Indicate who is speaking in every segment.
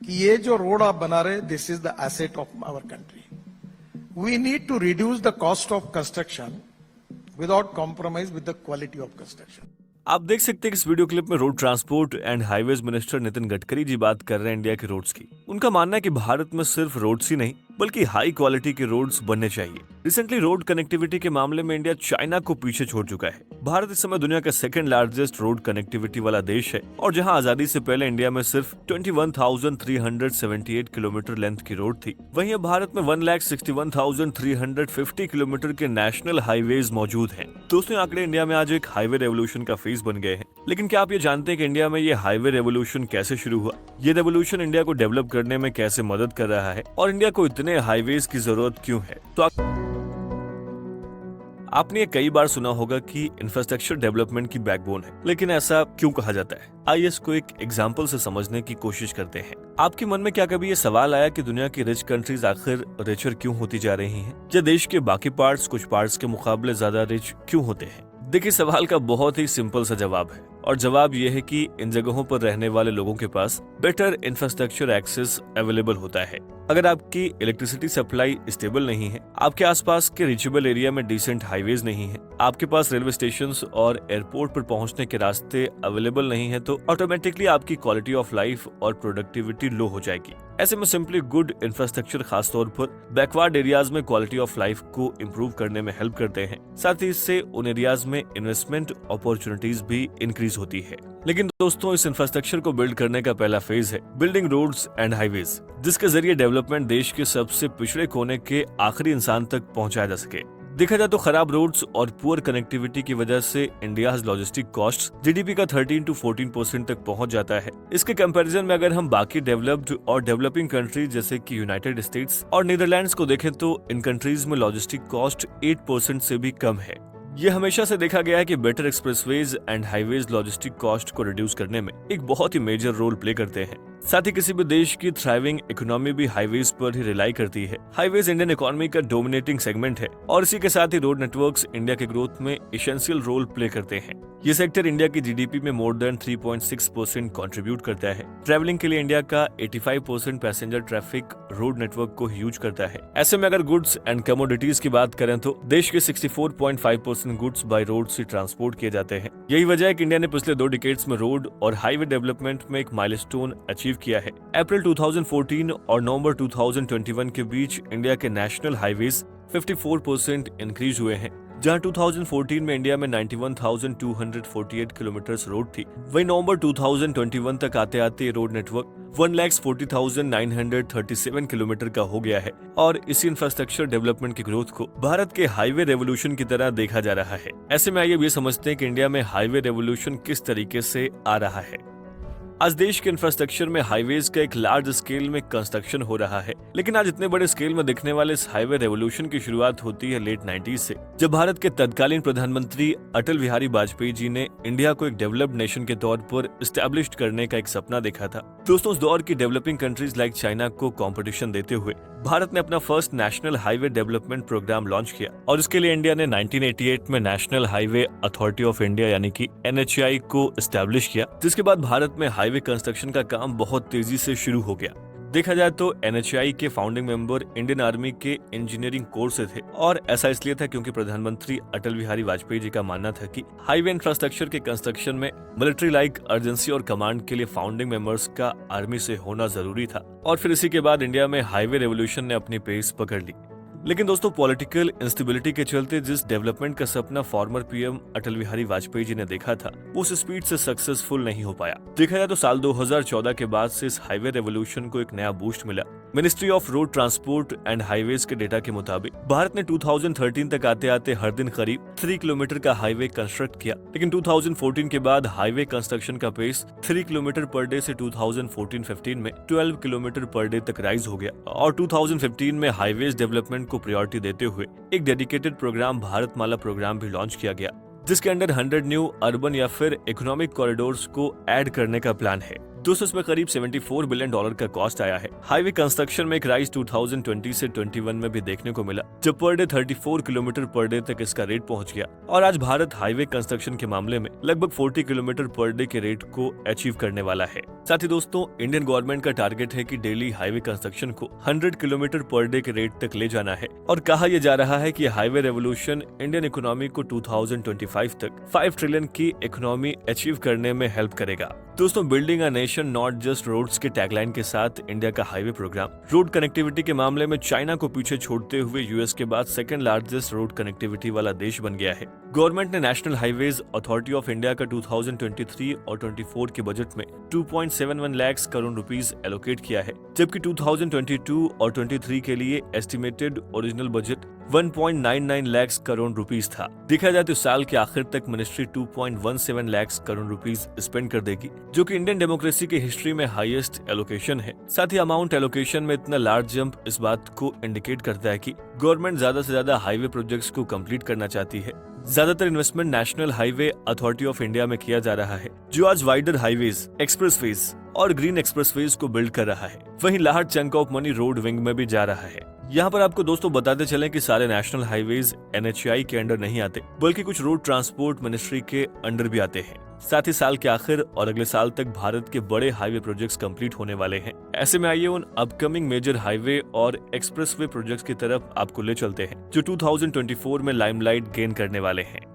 Speaker 1: कि ये जो रोड आप बना रहे, this is the asset of our country. We need to reduce the cost of construction without compromise with the quality of construction.
Speaker 2: आप देख सकते हैं कि इस वीडियो क्लिप में road transport and highways minister Nitin Gadkari ji बात कर रहे हैं इंडिया के रोड्स की. उनका मानना है कि भारत में सिर्फ रोड्स ही नहीं बल्कि हाई क्वालिटी के रोड्स बनने चाहिए. रिसेंटली रोड कनेक्टिविटी के मामले में इंडिया चाइना को पीछे छोड़ चुका है. भारत इस समय दुनिया का सेकंड लार्जेस्ट रोड कनेक्टिविटी वाला देश है और जहां आजादी से पहले इंडिया में सिर्फ 21,378 किलोमीटर लेंथ की रोड थी, वहीं अब भारत में 1,61,350 किलोमीटर के नेशनल हाईवेज मौजूद हैं. दोस्तों, आंकड़े इंडिया में आज एक हाईवे रेवोल्यूशन का फेस बन गए हैं. लेकिन क्या आप ये जानते हैं कि इंडिया में ये हाईवे रेवोल्यूशन कैसे शुरू हुआ? ये रेवोल्यूशन इंडिया को डेवलप करने में कैसे मदद कर रहा है और इंडिया को इतने हाईवेज की जरूरत क्यों है? तो आपने ये कई बार सुना होगा कि इंफ्रास्ट्रक्चर डेवलपमेंट की बैकबोन है, लेकिन ऐसा क्यों कहा जाता है? आइए इसको एक एग्जाम्पल से समझने की कोशिश करते हैं. आपके मन में क्या कभी ये सवाल आया कि दुनिया की रिच कंट्रीज आखिर रिचर क्यों होती जा रही हैं? या देश के बाकी पार्ट्स कुछ पार्ट्स के मुकाबले ज्यादा रिच क्यों होते हैं? देखिए, सवाल का बहुत ही सिंपल सा जवाब है और जवाब यह है कि इन जगहों पर रहने वाले लोगों के पास बेटर इंफ्रास्ट्रक्चर एक्सेस अवेलेबल होता है. अगर आपकी इलेक्ट्रिसिटी सप्लाई स्टेबल नहीं है, आपके आसपास के रीचेबल एरिया में डिसेंट हाईवेज नहीं है, आपके पास रेलवे स्टेशंस और एयरपोर्ट पर पहुंचने के रास्ते अवेलेबल नहीं है, तो ऑटोमेटिकली आपकी क्वालिटी ऑफ लाइफ और प्रोडक्टिविटी लो हो जाएगी. ऐसे में सिंपली गुड इंफ्रास्ट्रक्चर खासतौर पर बैकवर्ड एरियाज में क्वालिटी ऑफ लाइफ को इम्प्रूव करने में हेल्प करते हैं. साथ ही इससे उन एरियाज में इन्वेस्टमेंट अपॉर्चुनिटीज भी इंक्रीज होती है. लेकिन दोस्तों, इस इंफ्रास्ट्रक्चर को बिल्ड करने का पहला फेज है बिल्डिंग रोड्स एंड हाईवेज, जिसके जरिए डेवलपमेंट देश के सबसे पिछड़े कोने के आखिरी इंसान तक पहुंचाया जा सके. देखा जाए तो खराब रोड्स और पुअर कनेक्टिविटी की वजह से इंडियाज लॉजिस्टिक कॉस्ट जीडीपी का 13 to 14% तक पहुंच जाता है. इसके कंपैरिजन में अगर हम बाकी डेवलप्ड और डेवलपिंग कंट्रीज जैसे कि यूनाइटेड स्टेट्स और नीदरलैंड्स को देखें तो इन कंट्रीज में लॉजिस्टिक कॉस्ट 8% से भी कम है. ये हमेशा से देखा गया है कि better expressways and highways logistic cost को रिड्यूस करने में एक बहुत ही मेजर रोल प्ले करते हैं. साथ ही किसी भी देश की थ्राइविंग इकोनॉमी भी हाईवेज पर ही रिलाई करती है. हाईवेज इंडियन इकोनॉमी का डोमिनेटिंग सेगमेंट है और इसी के साथ ही रोड नेटवर्क्स इंडिया के ग्रोथ में एसेंशियल रोल प्ले करते हैं. ये सेक्टर इंडिया की जीडीपी में मोर देन 3.6% कंट्रीब्यूट करता है. ट्रैवलिंग के लिए इंडिया का 85% पैसेंजर ट्रैफिक रोड नेटवर्क को यूज करता है. ऐसे में अगर गुड्स एंड कमोडिटीज की बात करें तो देश के 64.5% गुड्स बाय रोड से ट्रांसपोर्ट किए जाते हैं. यही वजह है कि इंडिया ने पिछले 2 डिकेड्स में रोड और हाईवे डेवलपमेंट में एक माइलस्टोन अचीव किया है. अप्रैल 2014 और नवंबर 2021 के बीच इंडिया के नेशनल हाईवेज 54% इंक्रीज हुए हैं. जहां 2014 में इंडिया में 91,248 किलोमीटर रोड थी, वहीं नवंबर 2021 तक आते आते रोड नेटवर्क 1,40,937 किलोमीटर का हो गया है. और इसी इंफ्रास्ट्रक्चर डेवलपमेंट की ग्रोथ को भारत के हाईवे रेवोल्यूशन की तरह देखा जा रहा है. ऐसे में आइए ये समझते हैं कि इंडिया में हाईवे रेवोल्यूशन किस तरीके से आ रहा है. आज देश के इंफ्रास्ट्रक्चर में हाईवेज का एक लार्ज स्केल में कंस्ट्रक्शन हो रहा है. लेकिन आज इतने बड़े स्केल में दिखने वाले इस हाईवे रेवोल्यूशन की शुरुआत होती है लेट 90s से, जब भारत के तत्कालीन प्रधानमंत्री अटल बिहारी वाजपेयी जी ने इंडिया को एक डेवलप्ड नेशन के तौर पर एस्टैब्लिश करने का एक सपना देखा था. दोस्तों, उस दौर की डेवलपिंग कंट्रीज लाइक चाइना को कंपटीशन देते हुए भारत ने अपना first national highway development programme launch किया और इसके लिए इंडिया ने 1988 में national highway authority of India यानी कि NHAI को एस्टैब्लिश किया, जिसके बाद भारत में हाईवे कंस्ट्रक्शन का काम बहुत तेजी से शुरू हो गया. देखा जाए तो NHAI के फाउंडिंग मेंबर इंडियन आर्मी के इंजीनियरिंग कोर्स से थे और ऐसा इसलिए था क्योंकि प्रधानमंत्री अटल बिहारी वाजपेयी जी का मानना था कि हाईवे इंफ्रास्ट्रक्चर के कंस्ट्रक्शन में मिलिट्री लाइक अर्जेंसी और कमांड के लिए फाउंडिंग मेंबर्स का आर्मी से होना जरूरी था. और फिर इसी के बाद इंडिया में हाईवे रेवोल्यूशन ने अपनी पेस पकड़ ली. लेकिन दोस्तों, पॉलिटिकल इंस्टेबिलिटी के चलते जिस डेवलपमेंट का सपना फॉर्मर पीएम अटल बिहारी वाजपेयी जी ने देखा था, वो उस स्पीड से सक्सेसफुल नहीं हो पाया. देखा जाए तो साल 2014 के बाद से इस हाईवे रेवोल्यूशन को एक नया बूस्ट मिला. Ministry of road transport and highways के डेटा के मुताबिक भारत ने 2013 तक आते आते हर दिन करीब 3 किलोमीटर का हाईवे कंस्ट्रक्ट किया. लेकिन 2014 के बाद हाईवे कंस्ट्रक्शन का पेस 3 किलोमीटर पर डे से 2014-15 में 12 किलोमीटर पर डे तक राइज हो गया. और 2015 में हाईवेज डेवलपमेंट को प्रायोरिटी देते हुए एक डेडिकेटेड प्रोग्राम भारतमाला प्रोग्राम भी लॉन्च किया गया, जिसके अंडर 100 न्यू अर्बन या फिर इकोनॉमिक कॉरिडोर्स को ऐड करने का प्लान है. दोस्तों इसमें करीब $74 बिलियन का कॉस्ट आया है। हाईवे कंस्ट्रक्शन में एक राइज 2020 से 21 में भी देखने को मिला, जब per day 34 kilometre per day तक इसका रेट पहुंच गया और आज भारत हाईवे कंस्ट्रक्शन के मामले में लगभग 40 किलोमीटर पर डे के रेट को अचीव करने वाला है। साथ ही दोस्तों इंडियन गवर्नमेंट का टारगेट है कि डेली हाईवे कंस्ट्रक्शन को 100 किलोमीटर पर डे के रेट तक ले जाना है और कहा यह जा रहा है कि हाईवे रेवोल्यूशन इंडियन इकोनॉमी को 2025 तक 5 ट्रिलियन की इकोनॉमी अचीव करने में हेल्प करेगा। दोस्तों building a nation not just roads के टैगलाइन के साथ इंडिया का हाईवे प्रोग्राम रोड कनेक्टिविटी के मामले में चाइना को पीछे छोड़ते हुए यूएस के बाद सेकंड लार्जेस्ट रोड कनेक्टिविटी वाला देश बन गया है। गवर्नमेंट ने national highways authority of India का 2023 और 24 के बजट में 2.71 लाख करोड़ रुपीस एलोकेट किया है, जबकि 2022 और 23 के लिए estimated original budget 1.99 lakh crore rupees था। देखा जाए तो साल के आखिर तक ministry 2.17 lakh crore rupees spend कर देगी, जो कि इंडियन डेमोक्रेसी की हिस्ट्री में हाईएस्ट एलोकेशन है। साथ ही अमाउंट एलोकेशन में इतना लार्ज जंप इस बात को इंडिकेट करता है कि गवर्नमेंट ज्यादा से ज्यादा हाईवे प्रोजेक्ट्स को कंप्लीट करना चाहती है। ज्यादातर investment national highway authority of India में किया जा रहा है, जो आज वाइडर हाईवेज, एक्सप्रेसवेज और ग्रीन एक्सप्रेसवेज को बिल्ड कर रहा है। वहीं large chunk of money road wing में भी जा रहा है। यहाँ पर आपको दोस्तों बताते चलें कि सारे नेशनल हाईवेज NHAI के अंडर नहीं आते, बल्कि कुछ रोड ट्रांसपोर्ट मिनिस्ट्री के अंडर भी आते हैं। साथ ही साल के आखिर और अगले साल तक भारत के बड़े हाईवे प्रोजेक्ट्स कंप्लीट होने वाले हैं। ऐसे में आइए उन अपकमिंग मेजर हाईवे और एक्सप्रेसवे प्रोजेक्ट्स की तरफ आपको ले चलते हैं, जो 2024 में लाइमलाइट गेन करने वाले हैं।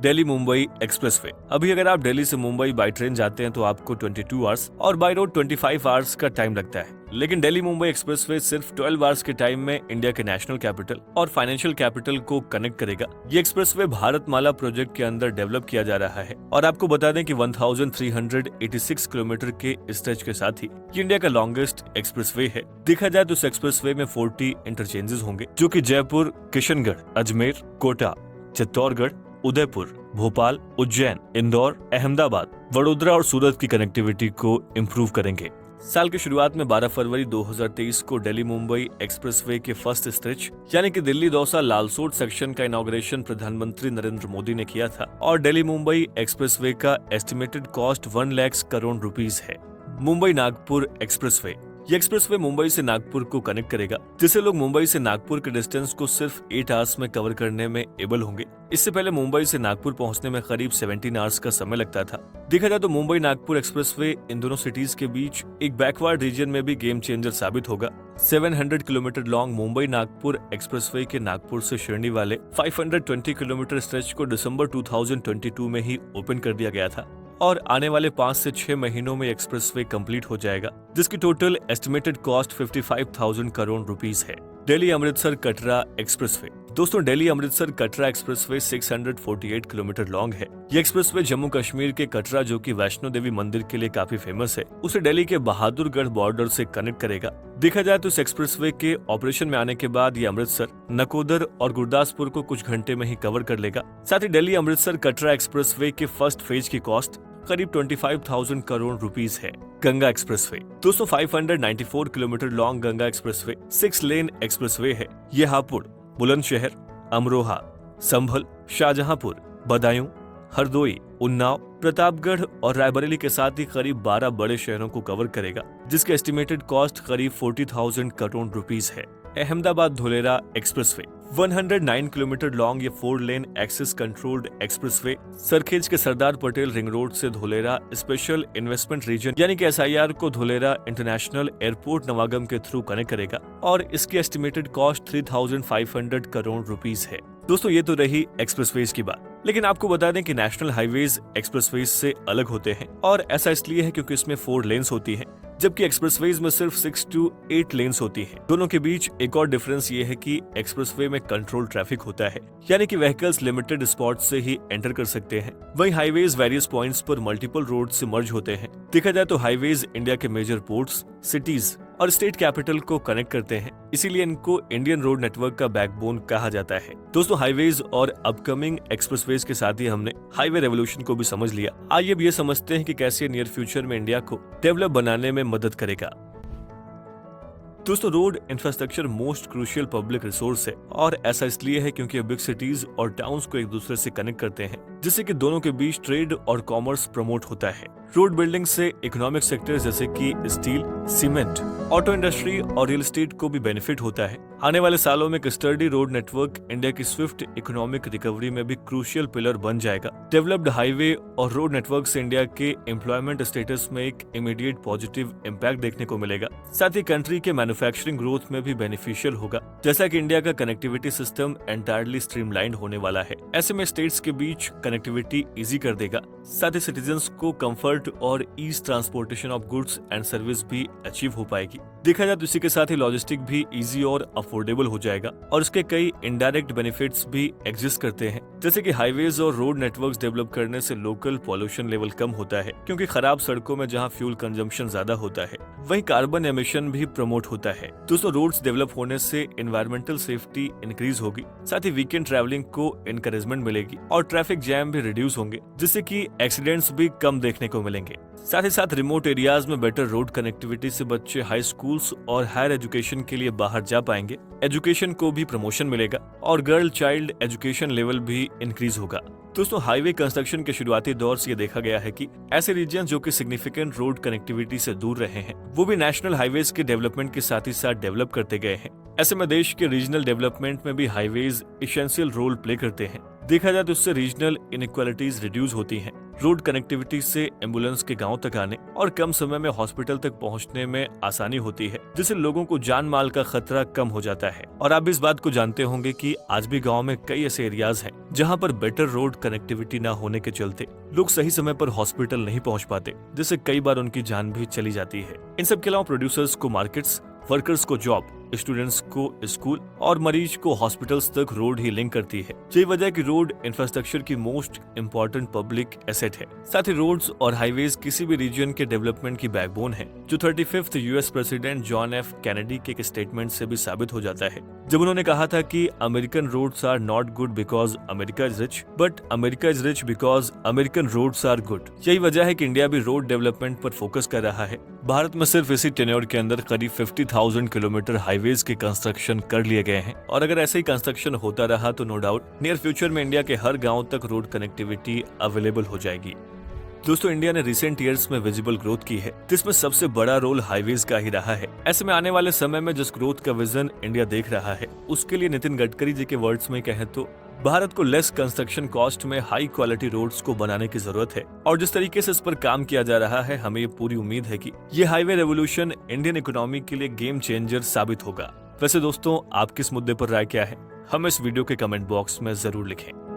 Speaker 2: दिल्ली मुंबई एक्सप्रेसवे। अभी अगर आप दिल्ली से मुंबई बाय ट्रेन जाते हैं तो आपको 22 आवर्स और बाय रोड 25 आवर्स का टाइम लगता है, लेकिन दिल्ली मुंबई एक्सप्रेसवे सिर्फ 12 आवर्स के टाइम में इंडिया के नेशनल कैपिटल और फाइनेंशियल कैपिटल को कनेक्ट करेगा। ये एक्सप्रेसवे भारतमाला प्रोजेक्ट के अंदर डेवलप किया जा रहा है और आपको बता दें कि 1386 किलोमीटर के स्ट्रेच के साथ ही ये इंडिया का लॉन्गेस्ट एक्सप्रेसवे है। देखा जाए तो इस एक्सप्रेसवे में 40 इंटरचेंजेस होंगे, जो कि जयपुर, किशनगढ़, अजमेर, कोटा, चित्तौड़गढ़, उदयपुर, भोपाल, उज्जैन, इंदौर, अहमदाबाद, वडोदरा और सूरत की कनेक्टिविटी को इम्प्रूव करेंगे। साल की शुरुआत में 12 फरवरी 2023 को दिल्ली मुंबई एक्सप्रेसवे के फर्स्ट स्ट्रेच यानी कि दिल्ली दौसा लालसोट सेक्शन का इनॉग्रेशन प्रधानमंत्री नरेंद्र मोदी ने किया था और दिल्ली मुंबई एक्सप्रेसवे का estimated cost 1 lakh crore rupees है। मुंबई नागपुर एक्सप्रेसवे। ये एक्सप्रेसवे मुंबई से नागपुर को कनेक्ट करेगा, जिससे लोग मुंबई से नागपुर के डिस्टेंस को सिर्फ 8 आवर्स में कवर करने में एबल होंगे। इससे पहले मुंबई से नागपुर पहुंचने में करीब 17 आवर्स का समय लगता था। देखा जाए तो मुंबई नागपुर एक्सप्रेसवे इन दोनों सिटीज के बीच एक बैकवर्ड रीजन में भी गेम चेंजर साबित होगा। 700 kilometre long Mumbai Nagpur expressway के नागपुर से शिरडी वाले 520 किलोमीटर स्ट्रेच को दिसंबर 2022 में ही ओपन कर दिया गया था और आने वाले 5 से 6 महीनों में एक्सप्रेसवे कंप्लीट हो जाएगा, जिसकी total estimated cost 55,000 crore rupees है। दिल्ली अमृतसर कटरा एक्सप्रेसवे। दोस्तों Delhi Amritsar Katra expressway 648 kilometre long है। ये एक्सप्रेसवे जम्मू कश्मीर के कटरा, जो कि वैष्णो देवी मंदिर के लिए काफी फेमस है, उसे दिल्ली के बहादुरगढ़ बॉर्डर से कनेक्ट करेगा। देखा जाए तो इस एक्सप्रेसवे के ऑपरेशन में आने के बाद ये अमृतसर, नकोदर और गुरदासपुर को कुछ घंटे में ही कवर कर लेगा। साथ ही दिल्ली अमृतसर कटरा एक्सप्रेसवे के फर्स्ट फेज की कॉस्ट करीब 25,000 करोड़ रुपीस है। गंगा एक्सप्रेसवे। दोस्तों 594 किलोमीटर लॉन्ग गंगा एक्सप्रेसवे 6 लेन एक्सप्रेसवे है। ये हापुड़, बुलंदशहर, अमरोहा, संभल, शाहजहांपुर, बदायूं, हरदोई, उन्नाव, प्रतापगढ़ और रायबरेली के साथ ही करीब 12 बड़े शहरों को कवर करेगा, जिसके एस्टिमेटेड कॉस्ट करीब 40,000 करोड़ रुपीस है। Ahmedabad Dholera expressway 109 kilometre long ये 4 lane access controlled expressway Sarkhej के सरदार पटेल रिंग रोड से धोलेरा स्पेशल इन्वेस्टमेंट रीजन यानी कि SIR को धोलेरा इंटरनेशनल एयरपोर्ट नवागम के थ्रू कनेक्ट करेगा और इसकी एस्टिमेटेड कॉस्ट 3,500 करोड़ रुपीस है। दोस्तों ये तो रही एक्सप्रेसवेज की बात, लेकिन आपको बता दें कि नेशनल हाईवेज एक्सप्रेसवेज से अलग होते हैं और ऐसा इसलिए है क्योंकि इसमें 4 लेन्स होती हैं, जबकि एक्सप्रेसवेज में सिर्फ 6 to 8 लेन्स होती हैं। दोनों के बीच एक और डिफरेंस ये है कि एक्सप्रेसवे में कंट्रोल ट्रैफिक होता है, यानी कि व्हीकल्स लिमिटेड स्पॉट से ही एंटर कर सकते हैं। वहीं हाईवेज वेरियस पॉइंट्स पर मल्टीपल रोड से मर्ज होते हैं। देखा जाए तो हाईवेज इंडिया के मेजर पोर्ट्स, सिटीज और स्टेट कैपिटल को कनेक्ट करते हैं, इसीलिए इनको इंडियन रोड नेटवर्क का बैकबोन कहा जाता है। दोस्तों हाईवेज और अपकमिंग एक्सप्रेसवेज के साथ ही हमने हाईवे रेवोल्यूशन को भी समझ लिया। आइए अब ये समझते हैं कि कैसे नियर फ्यूचर में इंडिया को डेवलप बनाने में मदद करेगा। दोस्तों road infrastructure most crucial public resource है और ऐसा इसलिए है क्योंकि बिग सिटीज और टाउन्स को एक दूसरे से कनेक्ट करते हैं, जिससे कि दोनों के बीच ट्रेड और कॉमर्स प्रमोट होता है। रोड बिल्डिंग से इकोनॉमिक सेक्टर्स जैसे कि स्टील, सीमेंट, ऑटो इंडस्ट्री और रियल एस्टेट को भी बेनिफिट होता है। आने वाले सालों में एक स्टर्डी रोड नेटवर्क इंडिया की स्विफ्ट इकोनॉमिक रिकवरी में भी क्रूशियल पिलर बन जाएगा। डेवलप्ड हाईवे और रोड नेटवर्क से इंडिया के एम्प्लॉयमेंट स्टेटस में एक इमीडिएट पॉजिटिव इम्पैक्ट देखने को मिलेगा। साथ ही कंट्री के मैन्युफैक्चरिंग ग्रोथ में भी बेनिफिशियल होगा, जैसा कि इंडिया का कनेक्टिविटी सिस्टम एंटायरली स्ट्रीमलाइंड होने वाला है। ऐसे में स्टेट्स के बीच कनेक्टिविटी इजी कर देगा। साथ ही सिटीजन्स को कंफर्ट और ease transportation of goods and service भी अचीव हो पाएगी। देखा जाए तो इसी के साथ ही लॉजिस्टिक भी इजी और अफोर्डेबल हो जाएगा और इसके कई इनडायरेक्ट बेनिफिट्स भी एग्जिस्ट करते हैं, जैसे कि हाईवेज और रोड नेटवर्क्स डेवलप करने से लोकल पॉल्यूशन लेवल कम होता है, क्योंकि खराब सड़कों में जहां फ्यूल कंजम्पशन ज्यादा होता है वहीं कार्बन एमिशन भी प्रमोट होता है। दोस्तों, रोड्स डेवलप होने से एनवायरमेंटल सेफ्टी इंक्रीज होगी, साथ ही वीकेंड ट्रैवलिंग को एनकरेजमेंट मिलेगी और ट्रैफिक जैम भी रिड्यूस होंगे, जिससे कि एक्सीडेंट्स भी कम देखने को मिलेंगे। साथ ही साथ रिमोट एरियाज में बेटर रोड कनेक्टिविटी से बच्चे हाई स्कूल्स और हायर एजुकेशन के लिए बाहर जा पाएंगे। एजुकेशन को भी प्रमोशन मिलेगा और गर्ल चाइल्ड एजुकेशन लेवल भी इंक्रीज होगा। दोस्तों, हाईवे कंस्ट्रक्शन के शुरुआती दौर से ये देखा गया है कि ऐसे रीजन जो कि सिग्निफिकेंट रोड कनेक्टिविटी से दूर रहे हैं, वो भी नेशनल हाईवेज के डेवलपमेंट के साथ ही साथ डेवलप करते गए हैं। ऐसे में देश के रीजनल डेवलपमेंट में भी हाईवेज एसेंशियल रोल प्ले करते हैं। देखा जाए तो इससे रीजनल इनइक्वालिटीज रिड्यूस होती हैं। रोड कनेक्टिविटी से एम्बुलेंस के गांव तक आने और कम समय में हॉस्पिटल तक पहुंचने में आसानी होती है, जिससे लोगों को जान माल का खतरा कम हो जाता है। और आप इस बात को जानते होंगे कि आज भी गांव में कई ऐसे एरियाज हैं जहां पर बेटर रोड कनेक्टिविटी न होने के चलते लोग सही समय पर हॉस्पिटल नहीं पहुंच पाते, जिससे कई बार उनकी जान भी चली जाती है। इन सब के अलावा प्रोड्यूसर्स को मार्केट्स, वर्कर्स को जॉब, स्टूडेंट्स को स्कूल और मरीज को हॉस्पिटल्स तक रोड ही लिंक करती है। यही वजह है कि रोड इंफ्रास्ट्रक्चर की मोस्ट इम्पोर्टेंट पब्लिक एसेट है। साथ ही रोड्स और हाईवेज किसी भी रीजन के डेवलपमेंट की बैकबोन है, जो 35th US president John F Kennedy के एक स्टेटमेंट से भी साबित हो जाता है, जब उन्होंने कहा था कि American roads are not good because America is rich, but America is rich because American roads are good. यही वजह है कि इंडिया भी रोड डेवलपमेंट पर फोकस कर रहा है। भारत में सिर्फ इसी टेन्योर के अंदर करीब 50,000 किलोमीटर हाईवेज के कंस्ट्रक्शन कर लिए गए हैं और अगर ऐसे ही कंस्ट्रक्शन होता रहा तो नो डाउट नियर फ्यूचर में इंडिया के हर गांव तक रोड कनेक्टिविटी अवेलेबल हो जाएगी। दोस्तों, इंडिया ने रिसेंट ईयर्स में विजिबल ग्रोथ की है, जिसमें सबसे बड़ा रोल हाईवेज का ही रहा है। ऐसे में आने वाले समय में जिस ग्रोथ का विजन इंडिया देख रहा है, उसके लिए नितिन गडकरी जी के वर्ड्स में कहें तो भारत को लेस कंस्ट्रक्शन कॉस्ट में हाई क्वालिटी रोड्स को बनाने की जरूरत है और जिस तरीके से इस पर काम किया जा रहा है, हमें ये पूरी उम्मीद है कि ये हाईवे रेवोल्यूशन इंडियन इकोनॉमी के लिए गेम चेंजर साबित होगा। वैसे दोस्तों, आपकी इस मुद्दे पर राय क्या है, हमें इस वीडियो के कमेंट बॉक्स में जरूर लिखें।